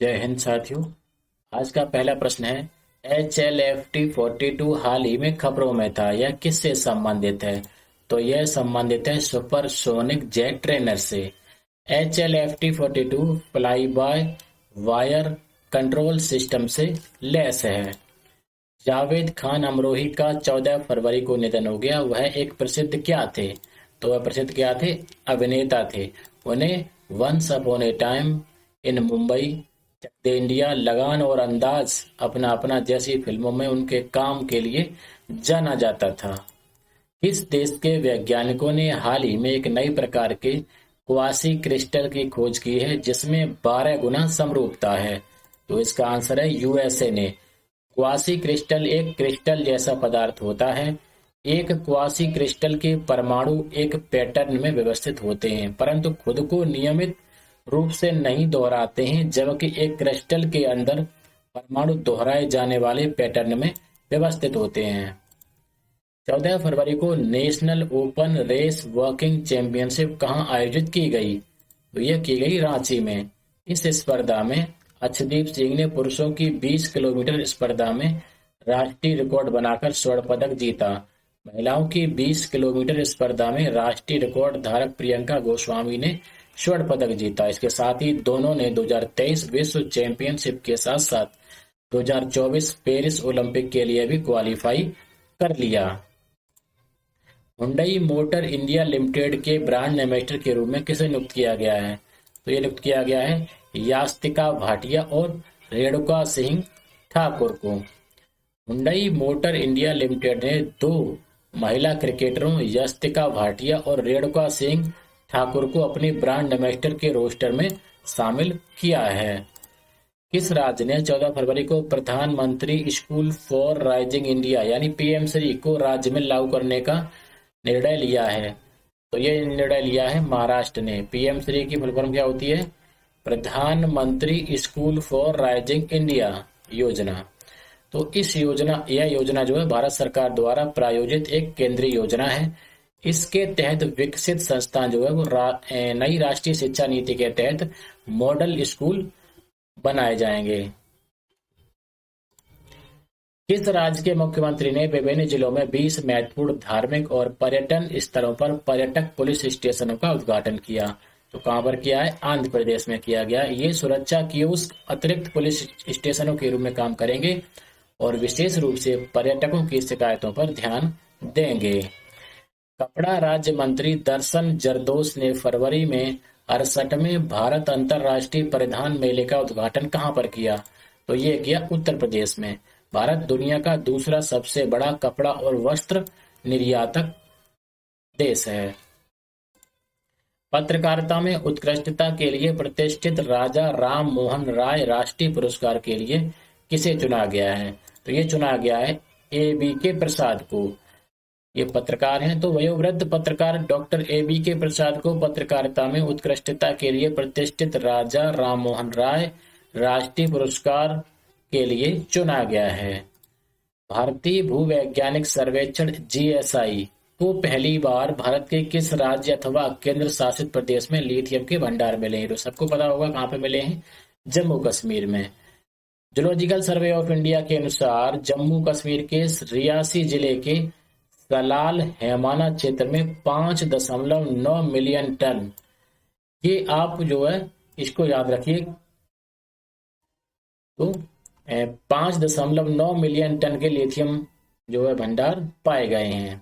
जय हिंद साथियों। आज का पहला प्रश्न है HLFT-42 हाल ही में खबरों में था। यह किससे संबंधित है? तो यह संबंधित है सुपरसोनिक जेट ट्रेनर से। HLFT-42 fly by wire control system से लैस है। जावेद खान अमरोही का 14 फरवरी को निधन हो गया। वह एक प्रसिद्ध क्या थे? तो वह प्रसिद्ध क्या थे? अभिनेता थे। उन्हें once upon a time in Mumbai, Chak De India, Lagaan और अंदाज अपना अपना जैसी फिल्मों में उनके काम के लिए जाना जाता था। किस देश के वैज्ञानिकों ने हाल ही में एक नई प्रकार के क्वासी क्रिस्टल की खोज की है जिसमें 12 गुना समरूपता है? तो इसका आंसर है यूएसए ने। क्वासी क्रिस्टल एक क्रिस्टल जैसा पदार्थ होता है। एक क्वासी क्रिस्टल के परमाणु एक पैटर्न में व्यवस्थित होते हैं परंतु खुद को नियमित रूप से नहीं दोहराते हैं, जबकि एक क्रिस्टल के अंदर परमाणु दोहराए जाने वाले पैटर्न में व्यवस्थित होते हैं। 14 फरवरी को national open race walking championship कहाँ आयोजित की गई? तो यह की गई रांची में। इस स्पर्धा में अर्शदीप सिंह ने पुरुषों की 20 किलोमीटर स्पर्धा में राष्ट्रीय रिकॉर्ड बनाकर स्वर्ण पदक जीता। महिलाओं की 20 किलोमीटर स्पर्धा में राष्ट्रीय रिकॉर्ड धारक प्रियंका गोस्वामी ने स्वर्ण पदक जीता। इसके साथ ही दोनों ने 2023 विश्व चैंपियनशिप के साथ साथ 2024 पेरिस ओलंपिक के लिए भी क्वालिफाई कर लिया। हुंडई मोटर इंडिया लिमिटेड के ब्रांड एम्बेसडर के रूप में किसे नियुक्त किया गया है? तो ये नियुक्त किया गया है यास्तिका भाटिया और रेणुका सिंह ठाकुर को। हुंडई मोटर इंडिया लिमिटेड ने दो महिला क्रिकेटरों यास्तिका भाटिया और रेणुका सिंह ठाकुर को अपने ब्रांड एम्बेसडर के रोस्टर में शामिल किया है। किस राज्य ने 14 फरवरी को प्रधानमंत्री स्कूल फॉर राइजिंग इंडिया यानी पीएम श्री को राज्य में लागू करने का निर्णय लिया है? तो ये निर्णय लिया है महाराष्ट्र ने। पीएम श्री की फुल फॉर्म क्या होती है? प्रधानमंत्री स्कूल फॉर राइजिंग इंडिया योजना। तो यह योजना जो है भारत सरकार द्वारा प्रायोजित एक केंद्रीय योजना है। इसके तहत विकसित संस्थान जो है वो नई राष्ट्रीय शिक्षा नीति के तहत मॉडल स्कूल बनाए जाएंगे। किस राज्य के मुख्यमंत्री ने विभिन्न जिलों में 20 महत्वपूर्ण धार्मिक और पर्यटन स्थलों पर पर्यटक पुलिस स्टेशनों का उद्घाटन किया? तो कहां पर किया है? आंध्र प्रदेश में किया गया। ये सुरक्षा कियोस्क अतिरिक्त पुलिस स्टेशनों के रूप में काम करेंगे और विशेष रूप से पर्यटकों की शिकायतों पर ध्यान देंगे। कपड़ा राज्य मंत्री दर्शन जरदोश ने फरवरी में 68वें भारत अंतर्राष्ट्रीय परिधान मेले का उद्घाटन कहां पर किया? तो ये किया उत्तर प्रदेश में। भारत दुनिया का दूसरा सबसे बड़ा कपड़ा और वस्त्र निर्यातक देश है। पत्रकारिता में उत्कृष्टता के लिए प्रतिष्ठित राजा राम मोहन राय राष्ट्रीय पुरस्कार के लिए किसे चुना गया है? तो ये चुना गया है A.B.K. प्रसाद को। ये पत्रकार हैं। तो वयोवृद्ध पत्रकार डॉक्टर A.B.K. प्रसाद को पत्रकारिता में उत्कृष्टता के लिए प्रतिष्ठित राजा राम मोहन राय राष्ट्रीय पुरस्कार के लिए चुना गया है। भारतीय भूवैज्ञानिक सर्वेक्षण GSI को पहली बार भारत के किस राज्य अथवा केंद्र शासित प्रदेश में लिथियम के भंडार मिले हैं? तो सबको पता होगा कहाँ पे मिले हैं? जम्मू कश्मीर में। जूलॉजिकल सर्वे ऑफ इंडिया के अनुसार जम्मू कश्मीर के रियासी जिले के सलाल हैमाना क्षेत्र में 5.9 मिलियन टन, ये आप जो है इसको याद रखिए, तो 5.9 मिलियन टन के लिथियम जो है भंडार पाए गए हैं।